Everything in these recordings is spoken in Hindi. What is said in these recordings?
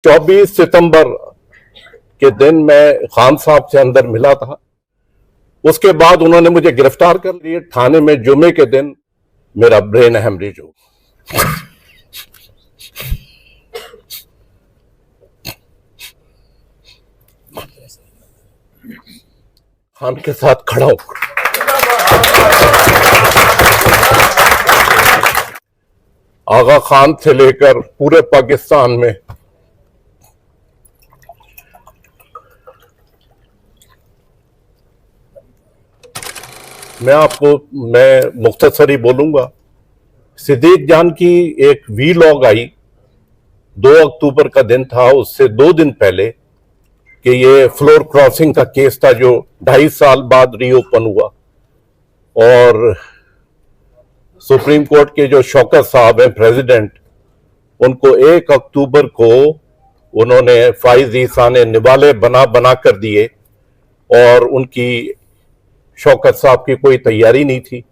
24 सितंबर के दिन मैं खान साहब से अंदर मिला था। उसके बाद उन्होंने मुझे गिरफ्तार कर लिया। थाने में जुमे के दिन मेरा ब्रेन हेमरेज हो गया। खान के साथ खड़ा हूं। आगा खान से लेकर पूरे पाकिस्तान में मैं मुख्तसर ही बोलूंगा। सिद्दीक जान की एक वीलॉग आई, 2 अक्टूबर का दिन था, उससे 2 दिन पहले कि ये फ्लोर क्रॉसिंग का केस था जो 2.5 साल बाद रीओपन हुआ। और सुप्रीम कोर्ट के जो शौकत साहब हैं प्रेसिडेंट, उनको 1 अक्टूबर को उन्होंने फाइज ईसा ने निवाले बना बना कर दिए और उनकी शौकत साहब की कोई तैयारी नहीं थी,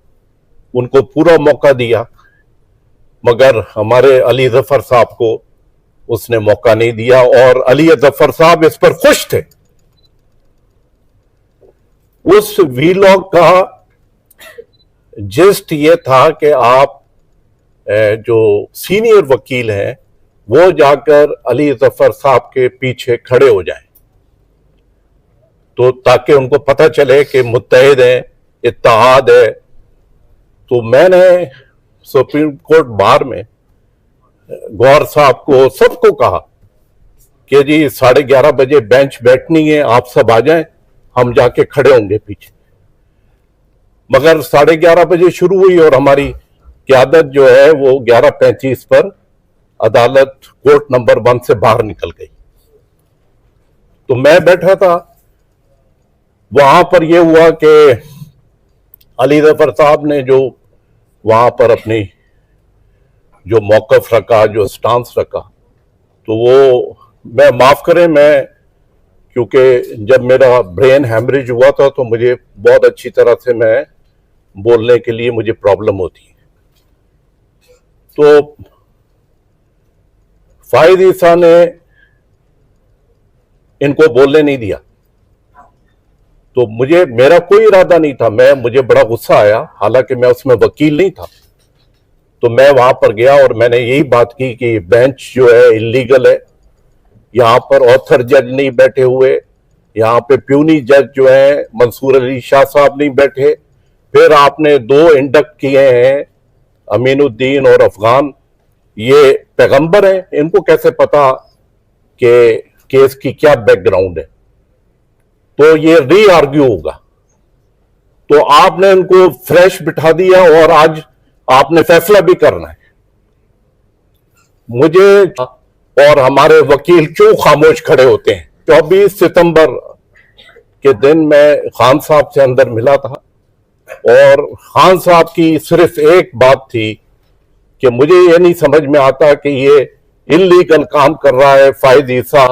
उनको पूरा मौका दिया, मगर हमारे अली जफर साहब को उसने मौका नहीं दिया और अली जफर साहब इस पर खुश थे। उस वीलॉग का जिस्ट ये था कि आप जो सीनियर वकील हैं वो जाकर अली जफर साहब के पीछे खड़े हो जाएं, तो ताकि उनको पता चले कि मुत्तहिद है, इत्तेहाद है। तो मैंने सुप्रीम कोर्ट बार में गौर साहब को, सबको कहा कि जी 11:30 बजे बेंच बैठनी है, आप सब आ जाएं, हम जाके खड़े होंगे पीछे। मगर 11:30 बजे शुरू हुई और हमारी क़यादत जो है वो 11:35 पर अदालत कोर्ट नंबर 1 से बाहर निकल गई। तो मैं बैठा था, वहां पर यह हुआ कि अली जफर साहब ने जो वहां पर अपनी जो मौकफ रखा, जो स्टांस रखा, तो वो मैं माफ करें, मैं क्योंकि जब मेरा ब्रेन हैमरेज हुआ था तो मुझे बहुत अच्छी तरह से मैं बोलने के लिए मुझे प्रॉब्लम होती है। तो फाइज ईसा ने इनको बोलने नहीं दिया, तो मेरा कोई इरादा नहीं था, मुझे बड़ा गुस्सा आया, हालांकि मैं उसमें वकील नहीं था। तो मैं वहां पर गया और मैंने यही बात की कि बेंच जो है इल्लीगल है, यहां पर ऑथर जज नहीं बैठे हुए, यहां पे प्यूनी जज जो है मंसूर अली शाह साहब नहीं बैठे, फिर आपने 2 इंडक्ट किए हैं, अमीनुद्दीन और अफगान, ये पैगंबर हैं, इनको कैसे पता कि केस की क्या बैकग्राउंड है, तो ये री आर्ग्यू होगा। तो आपने इनको फ्रेश बिठा दिया और आज आपने फैसला भी करना है। मुझे और हमारे वकील क्यों खामोश खड़े होते हैं? 24 सितंबर के दिन मैं खान साहब से अंदर मिला था और खान साहब की सिर्फ एक बात थी कि मुझे ये नहीं समझ में आता कि ये इल्लीगल काम कर रहा है फाइज ईसा,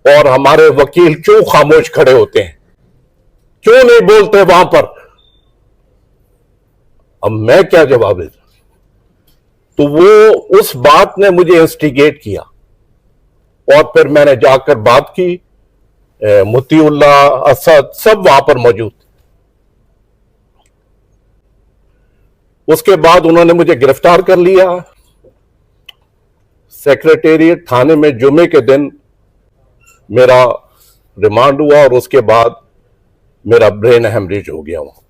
और हमारे वकील क्यों खामोश खड़े होते हैं, क्यों नहीं बोलते वहां पर? अब मैं क्या जवाब देता? तो वो उस बात ने मुझे इंस्टिगेट किया और फिर मैंने जाकर बात की, मुतीउल्लाह, असद सब वहां पर मौजूद थे। उसके बाद उन्होंने मुझे गिरफ्तार कर लिया। सेक्रेटेरिएट थाने में जुमे के दिन मेरा रिमांड हुआ और उसके बाद मेरा ब्रेन हेमरेज हो गया वहां।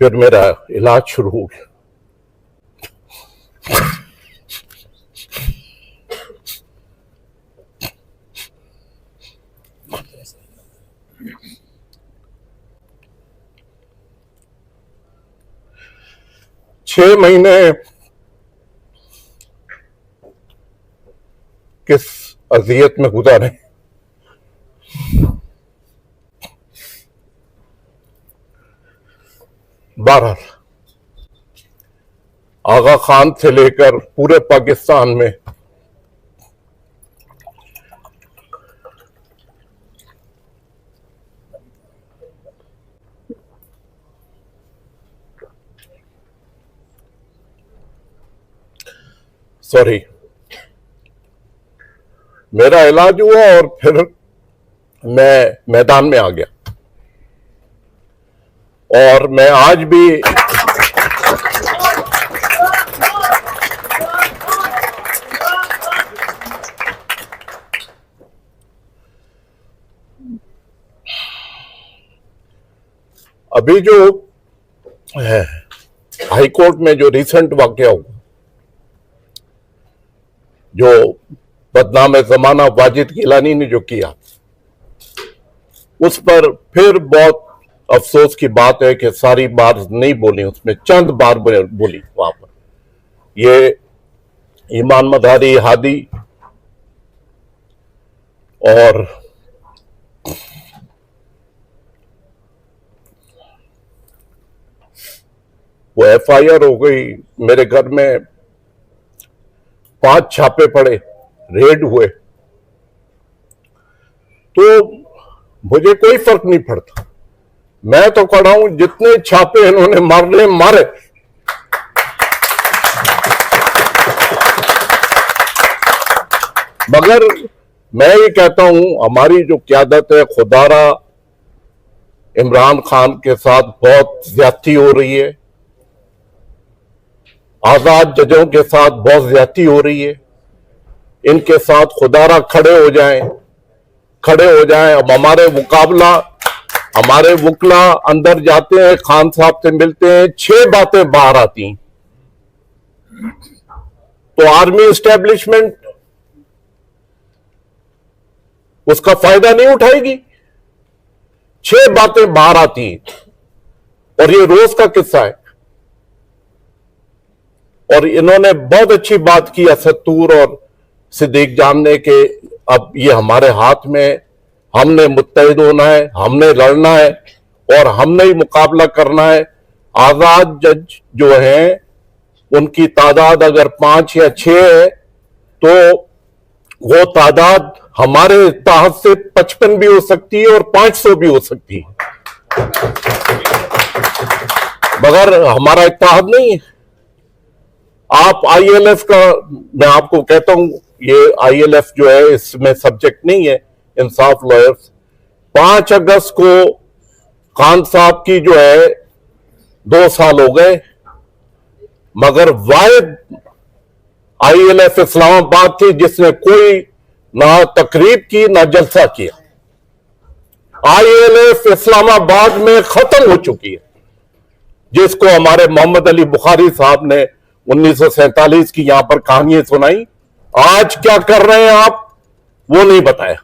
फिर मेरा इलाज शुरू हो गया। छह महीने किस अजियत में गुजारे। बहरहाल आगा खान से लेकर पूरे पाकिस्तान में सॉरी, मेरा इलाज हुआ और फिर मैं मैदान में आ गया। और मैं आज भी अभी जो हाई कोर्ट में जो रिसेंट वाकया हुआ, जो बदनाम जमाना वाजिद गिलानी ने जो किया, उस पर फिर बहुत अफसोस की बात है कि सारी बार नहीं बोली, उसमें चंद बार बोली वहां पर। ये ईमान मदारी, हादी और वो FIR हो गई। मेरे घर में 5 छापे पड़े, रेड हुए, तो मुझे कोई फर्क नहीं पड़ता। मैं तो खड़ा हूं, जितने छापे इन्होंने मारने मारे। मगर मैं ये कहता हूं, हमारी जो क़यादत है, खुदारा इमरान खान के साथ बहुत ज्यादती हो रही है, आजाद जजों के साथ बहुत ज्यादती हो रही है। इनके साथ खुदारा खड़े हो जाएं, खड़े हो जाएं। अब हमारे वकला अंदर जाते हैं, खान साहब से मिलते हैं, 6 बातें बाहर आती हैं। तो आर्मी एस्टेब्लिशमेंट उसका फायदा नहीं उठाएगी। 6 बातें बाहर आती हैं और ये रोज का किस्सा है। और इन्होंने बहुत अच्छी बात की असदूर और सिद्दीक जान ने कि अब ये हमारे हाथ में, हमने मुत्तहिद होना है, हमने लड़ना है और हमने ही मुकाबला करना है। आजाद जज जो हैं, उनकी तादाद अगर 5 या 6 है तो वो तादाद हमारे इत्तेहाद से 55 भी हो सकती है और 500 भी हो सकती है, मगर हमारा इत्तेहाद नहीं है। आप ILF का, मैं आपको कहता हूं, ये ILF जो है इसमें सब्जेक्ट नहीं है, इंसाफ लॉयर्स। 5 अगस्त को खान साहब की जो है 2 साल हो गए, मगर वाहिद ILF इस्लामाबाद थी जिसने कोई ना तकरीब की ना जलसा किया। ILF इस्लामाबाद में खत्म हो चुकी है, जिसको हमारे मोहम्मद अली बुखारी साहब ने 1947 की यहां पर कहानियां सुनाई। आज क्या कर रहे हैं आप, वो नहीं बताया।